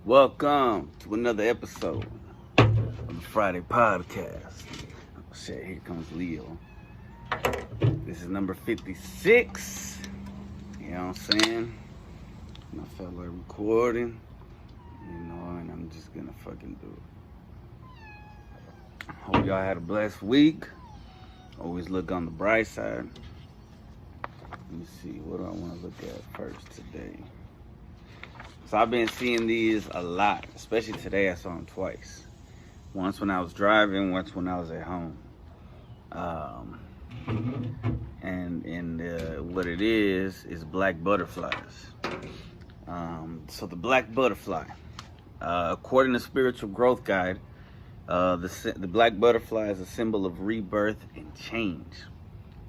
Welcome to another episode of the Friday podcast. Oh, shit, here comes Leo. This is number 56. You know what I'm saying? And I felt like recording, and I'm just gonna fucking do it. Hope y'all had a blessed week. Always look on the bright side. Let me see, what do I want to look at first today? So I've been seeing these a lot, especially today. I saw them twice. Once when I was driving, once when I was at home. What it is black butterflies. So the black butterfly, according to Spiritual Growth Guide, the black butterfly is a symbol of rebirth and change.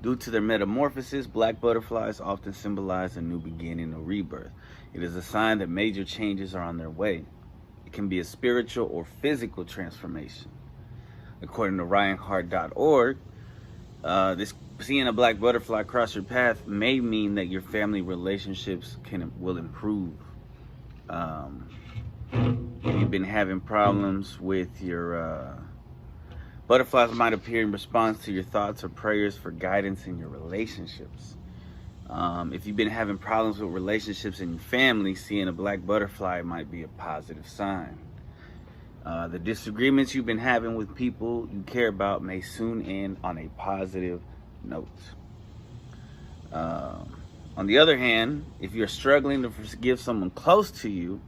Due to their metamorphosis, black butterflies often symbolize a new beginning or rebirth. It is a sign that major changes are on their way. It can be a spiritual or physical transformation. According to Ryanhart.org, seeing a black butterfly cross your path may mean that your family relationships will improve. If you've been having problems with your butterflies might appear in response to your thoughts or prayers for guidance in your relationships. If you've been having problems with relationships in your family, seeing a black butterfly might be a positive sign. The disagreements you've been having with people you care about may soon end on a positive note. On the other hand, if you're struggling to forgive someone close to you,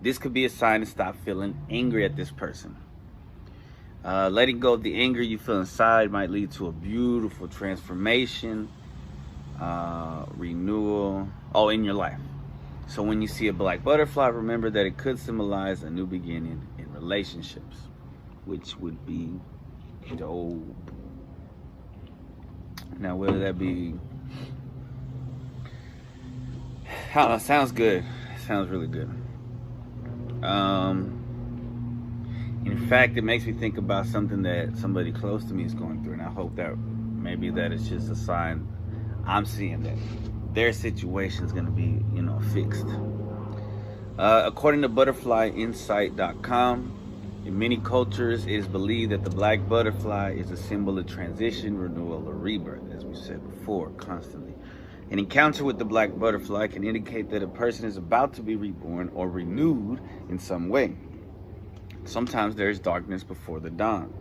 this could be a sign to stop feeling angry at this person. Letting go of the anger you feel inside might lead to a beautiful transformation, renewal, in your life. So when you see a black butterfly, remember that it could symbolize a new beginning in relationships, which would be dope. Now, whether that be, I don't know, sounds good. Sounds really good. In fact, it makes me think about something that somebody close to me is going through, and I hope that maybe that is just a sign I'm seeing that their situation is going to be, fixed. According to butterflyinsight.com, in many cultures, it is believed that the black butterfly is a symbol of transition, renewal, or rebirth, as we said before, constantly. An encounter with the black butterfly can indicate that a person is about to be reborn or renewed in some way. Sometimes there's darkness before the dawn.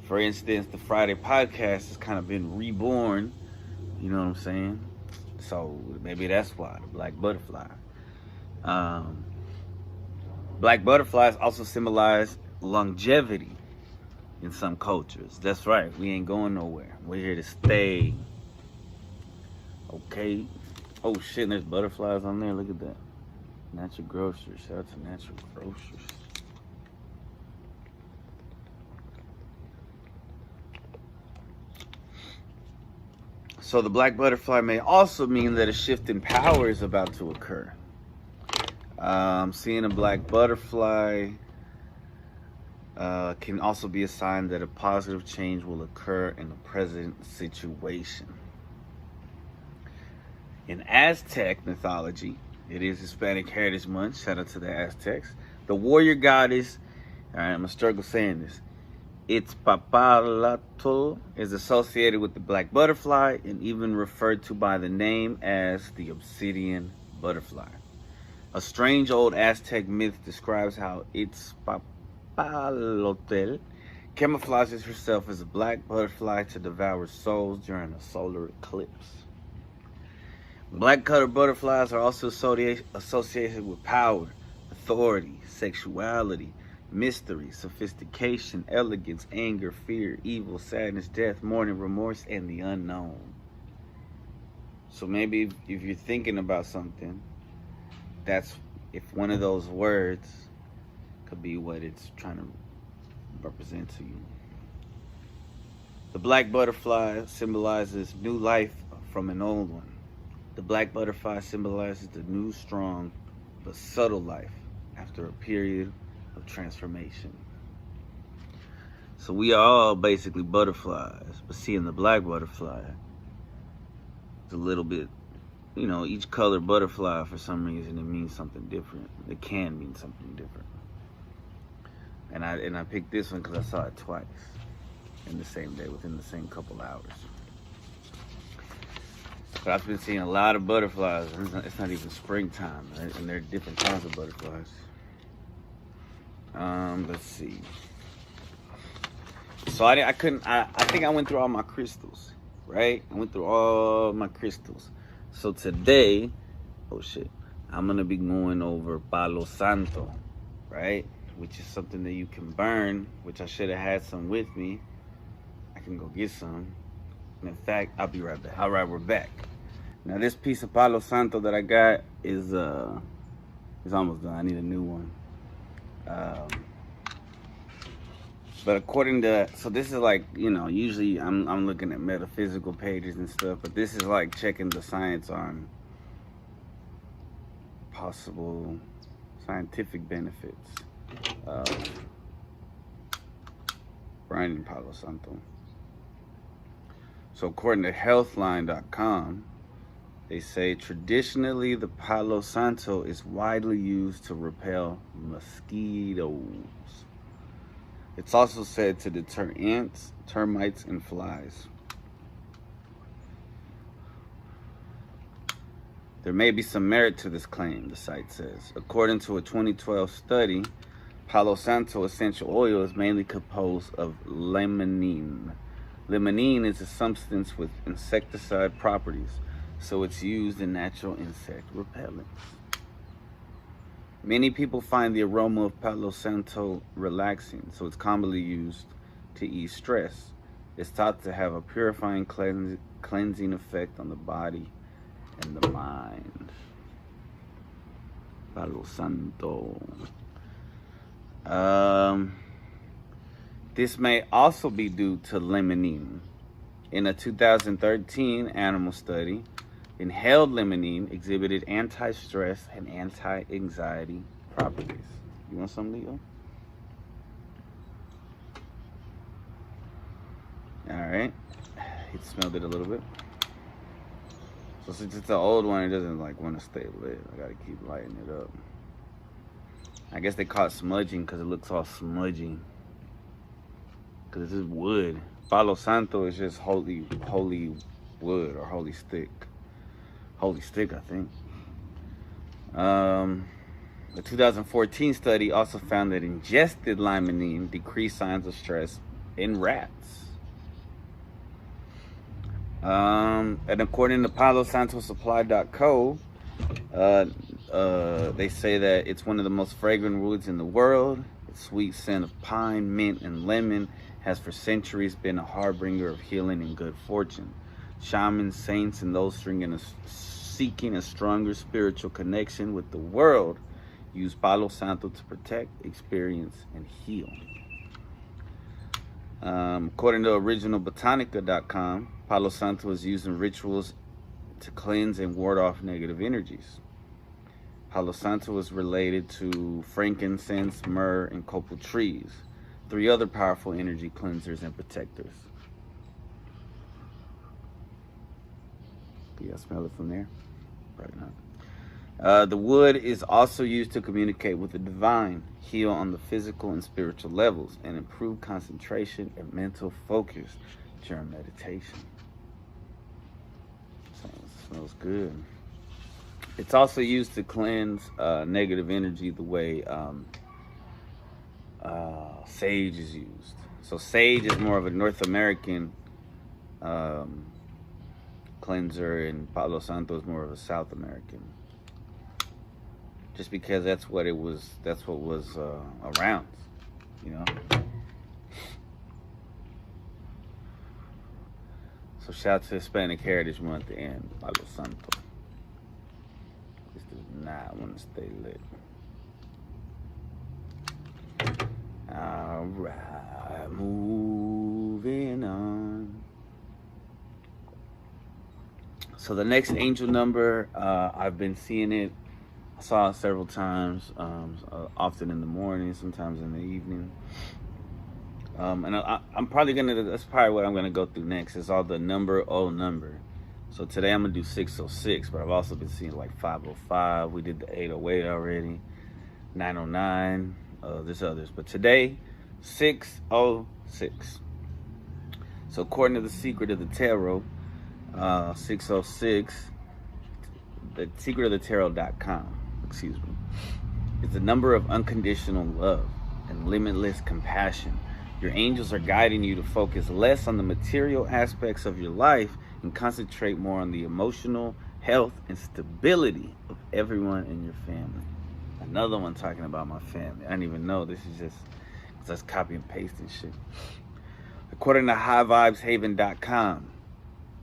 For instance, the Friday podcast has kind of been reborn, you know what I'm saying? So maybe that's why, the black butterfly. Black butterflies also symbolize longevity in some cultures. That's right, we ain't going nowhere. We're here to stay. Okay. Oh shit, and there's butterflies on there. Look at that. Natural Grocers. Shout out to Natural Grocers. So the black butterfly may also mean that a shift in power is about to occur. Seeing a black butterfly can also be a sign that a positive change will occur in the present situation. In Aztec mythology, it is Hispanic Heritage Month. Shout out to the Aztecs. The warrior goddess, all right, I'm going to struggle saying this, Itzpapalatl is associated with the black butterfly and even referred to by the name as the obsidian butterfly. A strange old Aztec myth describes how Itzpapalatl camouflages herself as a black butterfly to devour souls during a solar eclipse. Black-colored butterflies are also associated with power, authority, sexuality, mystery, sophistication, elegance, anger, fear, evil, sadness, death, mourning, remorse, and the unknown. So maybe if you're thinking about something, that's if one of those words could be what it's trying to represent to you. The black butterfly symbolizes new life from an old one. The black butterfly symbolizes the new, strong, but subtle life after a period of transformation. So we are all basically butterflies, but seeing the black butterfly is a little bit, you know, each color butterfly, for some reason, it means something different. It can mean something different. And I picked this one because I saw it twice in the same day, within the same couple hours. But I've been seeing a lot of butterflies. It's not even springtime, right? And there are different kinds of butterflies. Let's see. So I think I went through all my crystals, right? I went through all my crystals. So today, oh shit, I'm gonna be going over Palo Santo, right? Which is something that you can burn, which I should have had some with me. I can go get some. And in fact, I'll be right back. All right, we're back. Now this piece of Palo Santo that I got is almost done. I need a new one. But according to, so this is like, you know, usually I'm looking at metaphysical pages and stuff, but this is like checking the science on possible scientific benefits of burning Palo Santo. So according to healthline.com, they say traditionally the Palo Santo is widely used to repel mosquitoes. It's also said to deter ants, termites, and flies. There may be some merit to this claim, the site says. According to a 2012 study, Palo Santo essential oil is mainly composed of limonene. Limonene is a substance with insecticide properties, so it's used in natural insect repellents. Many people find the aroma of Palo Santo relaxing, so it's commonly used to ease stress. It's thought to have a purifying, cleansing effect on the body and the mind. Palo Santo. This may also be due to limonene. In a 2013 animal study, inhaled limonene exhibited anti-stress and anti-anxiety properties. You want some, Leo? All right. He smelled it a little bit. So since it's an old one, it doesn't like want to stay lit. I gotta keep lighting it up. I guess they call it smudging because it looks all smudgy. Because this is wood. Palo Santo is just holy wood or holy stick. Holy stick, I think. A 2014 study also found that ingested limonene decreased signs of stress in rats. And according to PaloSantoSupply.co, they say that it's one of the most fragrant woods in the world. Its sweet scent of pine, mint, and lemon has for centuries been a harbinger of healing and good fortune. Shamans, saints, and those seeking a stronger spiritual connection with the world use Palo Santo to protect, experience, and heal. According to originalbotanica.com, Palo Santo is used in rituals to cleanse and ward off negative energies. Palo Santo is related to frankincense, myrrh, and copal trees, three other powerful energy cleansers and protectors. Can y'all smell it from there? Right now. The wood is also used to communicate with the divine, heal on the physical and spiritual levels, and improve concentration and mental focus during meditation. Smells good. It's also used to cleanse negative energy the way sage is used. So sage is more of a North American cleanser, and Palo Santo is more of a South American. Just because that's what was around, you know. So shout out to Hispanic Heritage Month and Palo Santo. This does not want to stay lit. All right, moving on. So the next angel number, I've been seeing it. I saw it several times, often in the morning, sometimes in the evening. And I'm probably that's probably what I'm gonna go through next. Is all the number. So today I'm going to do 606, but I've also been seeing like 505. We did the 808 already, 909, there's others. But today, 606. So according to the Secret of the Tarot, 606, the secretofthetarot.com, excuse me, is the number of unconditional love and limitless compassion. Your angels are guiding you to focus less on the material aspects of your life and concentrate more on the emotional health and stability of everyone in your family. Another one talking about my family. I didn't even know. This is just, that's copy and pasting shit. According to highvibeshaven.com,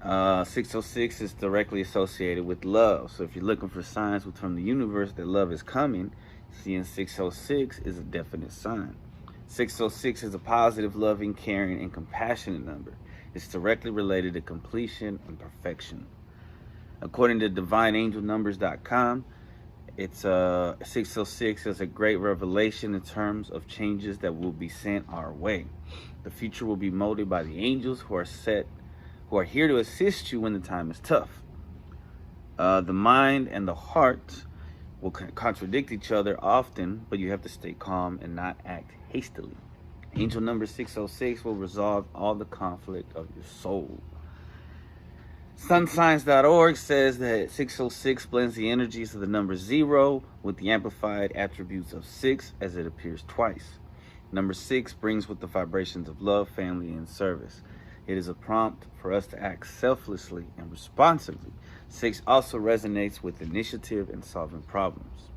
606 is directly associated with love. So if you're looking for signs from the universe that love is coming, seeing 606 is a definite sign. 606 is a positive, loving, caring, and compassionate number. It's directly related to completion and perfection. According to divineangelnumbers.com, it's 606 is a great revelation in terms of changes that will be sent our way. The future will be molded by the angels who are here to assist you when the time is tough. The mind and the heart will contradict each other often, but you have to stay calm and not act hastily. Angel number 606 will resolve all the conflict of your soul. Sunsigns.org says that 606 blends the energies of the number 0 with the amplified attributes of 6 as it appears twice. Number 6 brings with the vibrations of love, family, and service. It is a prompt for us to act selflessly and responsibly. 6 also resonates with initiative and solving problems.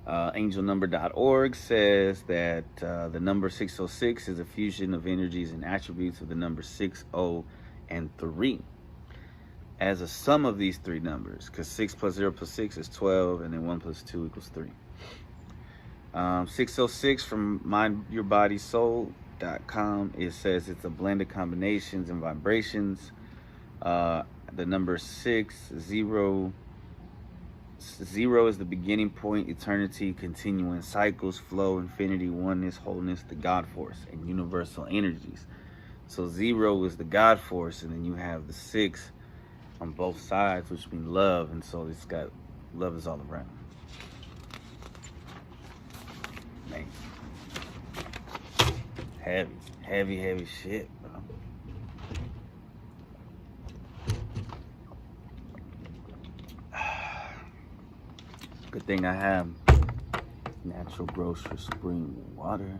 Angelnumber.org says that the number 606 is a fusion of energies and attributes of the number 6, 0, and 3. As a sum of these three numbers, because 6 plus 0 plus 6 is 12, and then 1 plus 2 equals 3. 606 from mindyourbodysoul.com, it says it's a blend of combinations and vibrations. The number 6, 0 is the beginning point, eternity, continuing cycles, flow, infinity, oneness, wholeness, the God force, and universal energies. So 0 is the God force, and then you have the 6 on both sides, which means love, and so it's got love is all around. Man, heavy shit, bro. Good thing I have natural grocery spring water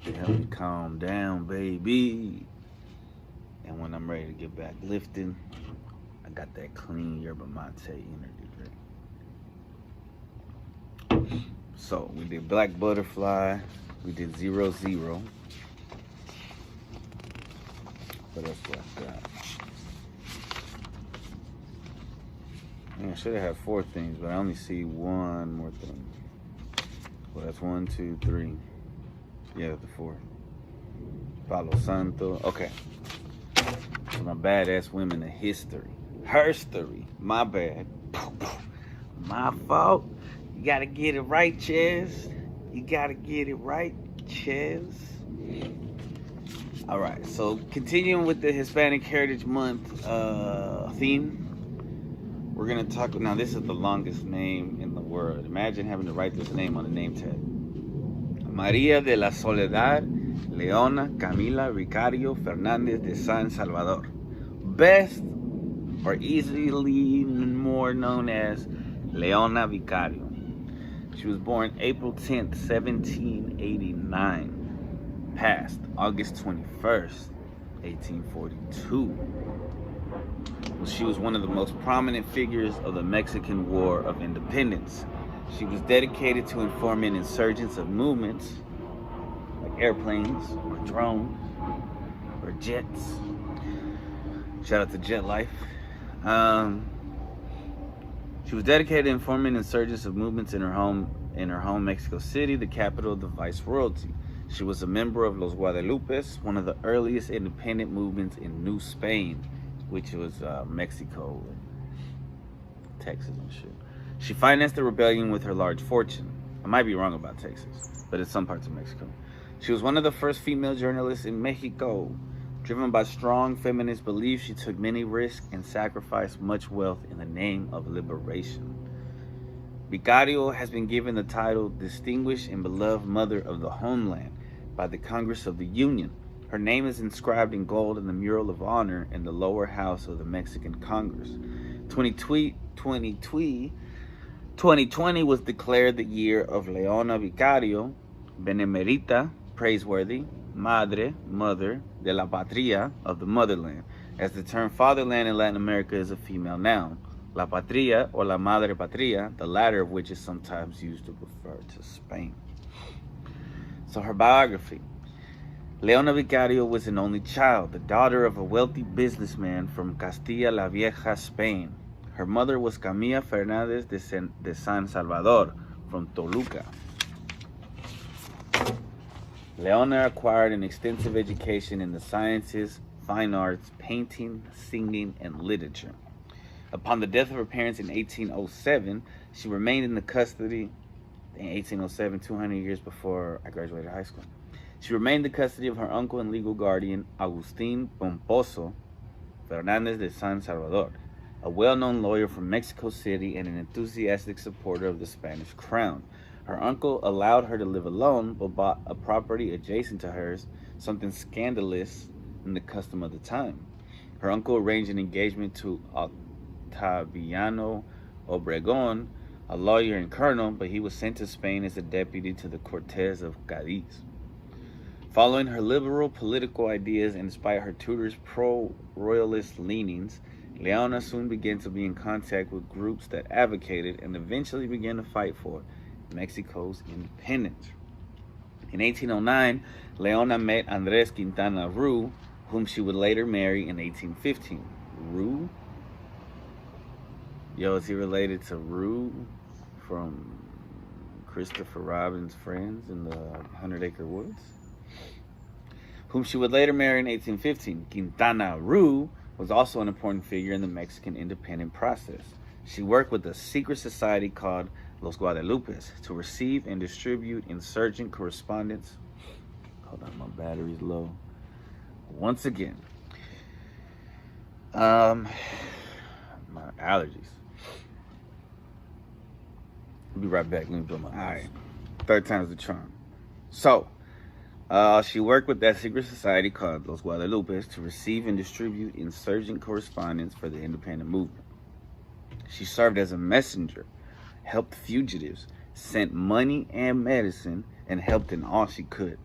to help me calm down, baby. And when I'm ready to get back lifting, I got that clean yerba mate energy drink. So we did Black Butterfly, we did 0, 0. What else do I got? I should have had 4 things, but I only see 1 more thing. Well, that's 1, 2, 3. Yeah, the 4. Palo Santo. Okay. So my badass women of history. Herstory. My bad. My fault. You gotta get it right, Ches. You gotta get it right, Ches. Alright, so continuing with the Hispanic Heritage Month theme. We're going to talk, now this is the longest name in the world. Imagine having to write this name on a name tag. María de la Soledad, Leona Camila Vicario Fernández de San Salvador. Best or easily more known as Leona Vicario. She was born April 10th, 1789. Passed August 21st, 1842. She was one of the most prominent figures of the Mexican War of Independence. She was dedicated to informing insurgents of movements like airplanes or drones or jets. Shout out to Jet Life. She was dedicated to informing insurgents of movements in her home Mexico City, the capital of the Viceroyalty. She was a member of Los Guadalupes, one of the earliest independent movements in New Spain, which was Mexico and Texas and shit. She financed the rebellion with her large fortune. I might be wrong about Texas, but it's some parts of Mexico. She was one of the first female journalists in Mexico. Driven by strong feminist beliefs, she took many risks and sacrificed much wealth in the name of liberation. Vicario has been given the title Distinguished and Beloved Mother of the Homeland by the Congress of the Union. Her name is inscribed in gold in the Mural of Honor in the lower house of the Mexican Congress. 2020 was declared the year of Leona Vicario, Benemerita, praiseworthy, Madre, mother, de la Patria, of the motherland, as the term fatherland in Latin America is a female noun. La Patria, or La Madre Patria, the latter of which is sometimes used to refer to Spain. So her biography. Leona Vicario was an only child, the daughter of a wealthy businessman from Castilla la Vieja, Spain. Her mother was Camilla Fernandez de San Salvador, from Toluca. Leona acquired an extensive education in the sciences, fine arts, painting, singing, and literature. Upon the death of her parents in 1807, she remained in the custody, in 1807, 200 years before I graduated high school. She remained in the custody of her uncle and legal guardian, Agustín Pomposo Fernández de San Salvador, a well-known lawyer from Mexico City and an enthusiastic supporter of the Spanish crown. Her uncle allowed her to live alone, but bought a property adjacent to hers, something scandalous in the custom of the time. Her uncle arranged an engagement to Octaviano Obregón, a lawyer and colonel, but he was sent to Spain as a deputy to the Cortes of Cádiz. Following her liberal political ideas and despite her tutor's pro-royalist leanings, Leona soon began to be in contact with groups that advocated and eventually began to fight for Mexico's independence. In 1809, Leona met Andrés Quintana Roo, whom she would later marry in 1815. Roo? Yo, is he related to Roo from Christopher Robin's Friends in the 100 Acre Woods? Whom she would later marry in 1815. Quintana Roo was also an important figure in the Mexican independent process. She worked with a secret society called Los Guadalupes to receive and distribute insurgent correspondence. Hold on, my battery's low. Once again, my allergies. I'll be right back. Let me blow my eyes. All right, third time's the charm. So, she worked with that secret society called Los Guadalupes to receive and distribute insurgent correspondence for the independent movement. She served as a messenger, helped fugitives, sent money and medicine, and helped in all she could.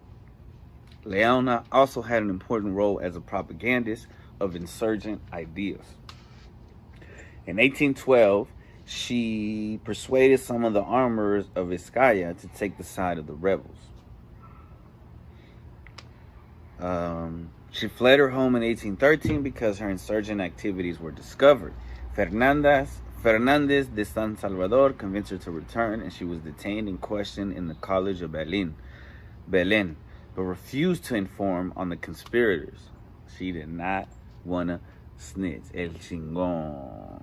Leona also had an important role as a propagandist of insurgent ideas. In 1812, she persuaded some of the armorers of Vizcaya to take the side of the rebels. She fled her home in 1813 because her insurgent activities were discovered. Fernández de San Salvador convinced her to return, and she was detained and questioned in the College of Belén, but refused to inform on the conspirators. She did not want to snitch. El chingón.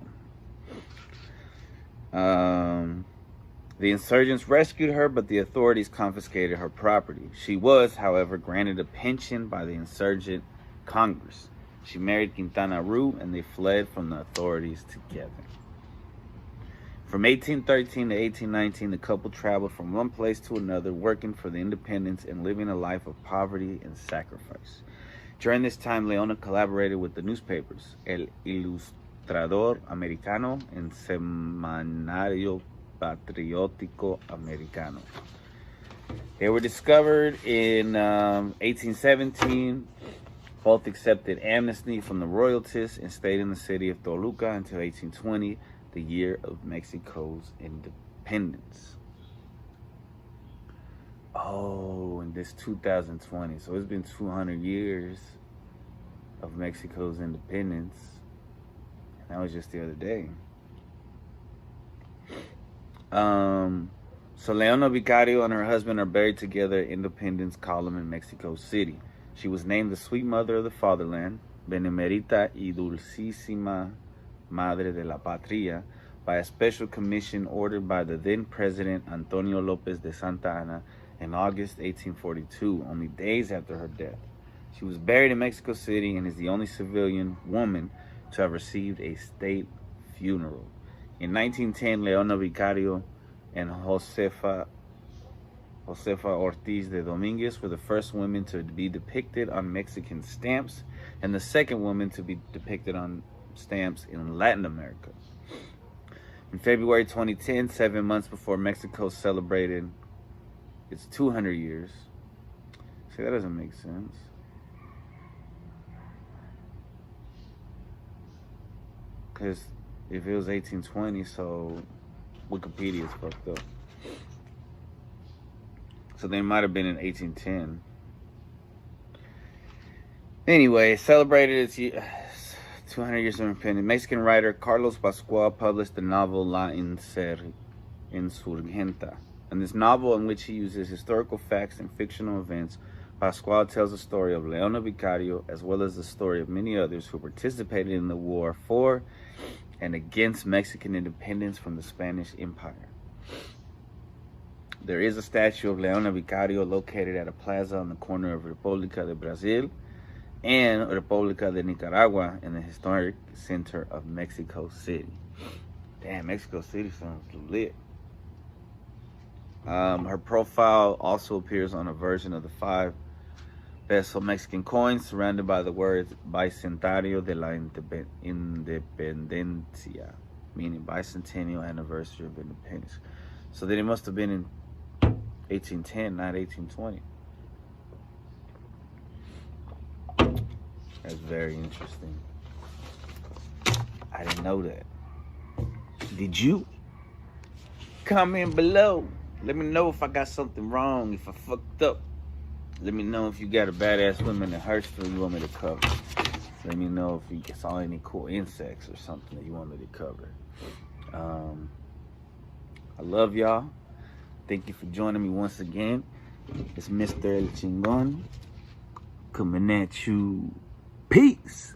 The insurgents rescued her, but the authorities confiscated her property. She was, however, granted a pension by the insurgent Congress. She married Quintana Roo, and they fled from the authorities together. From 1813 to 1819, the couple traveled from one place to another, working for the independence and living a life of poverty and sacrifice. During this time, Leona collaborated with the newspapers, El Ilustrador Americano and Semanario Patriótico Americano. They were discovered in 1817. Both accepted amnesty from the royalties and stayed in the city of Toluca until 1820, the year of Mexico's independence. Oh, and this 2020. So it's been 200 years of Mexico's independence. And that was just the other day. So Leona Vicario and her husband are buried together at Independence Column in Mexico City. She was named the Sweet Mother of the Fatherland, Benemerita y Dulcísima Madre de la Patria, by a special commission ordered by the then President Antonio López de Santa Anna in August 1842, only days after her death. She was buried in Mexico City and is the only civilian woman to have received a state funeral. In 1910, Leona Vicario and Josefa Ortiz de Dominguez were the first women to be depicted on Mexican stamps and the second woman to be depicted on stamps in Latin America. In February 2010, 7 months before Mexico celebrated its 200 years. See, that doesn't make sense. Because if it was 1820, so Wikipedia is fucked up. So they might have been in 1810. Anyway, celebrated its 200 years of independence. Mexican writer Carlos Pascual published the novel La Insurgenta. In this novel, in which he uses historical facts and fictional events, Pascual tells the story of Leona Vicario as well as the story of many others who participated in the war for and against Mexican independence from the Spanish Empire. There is a statue of Leona Vicario located at a plaza on the corner of República de Brazil and República de Nicaragua in the historic center of Mexico City. Damn, Mexico City sounds lit. Her profile also appears on a version of the 5 peso Mexican coins surrounded by the words Bicentenario de la Independencia, meaning bicentennial anniversary of independence. So then it must have been in 1810, not 1820. That's very interesting. I didn't know that. Did you? Comment below. Let me know if I got something wrong, if I fucked up. Let me know if you got a badass woman in Herstory you want me to cover. Let me know if you saw any cool insects or something that you want me to cover. I love y'all. Thank you for joining me once again. It's Mr. El Chingon coming at you. Peace.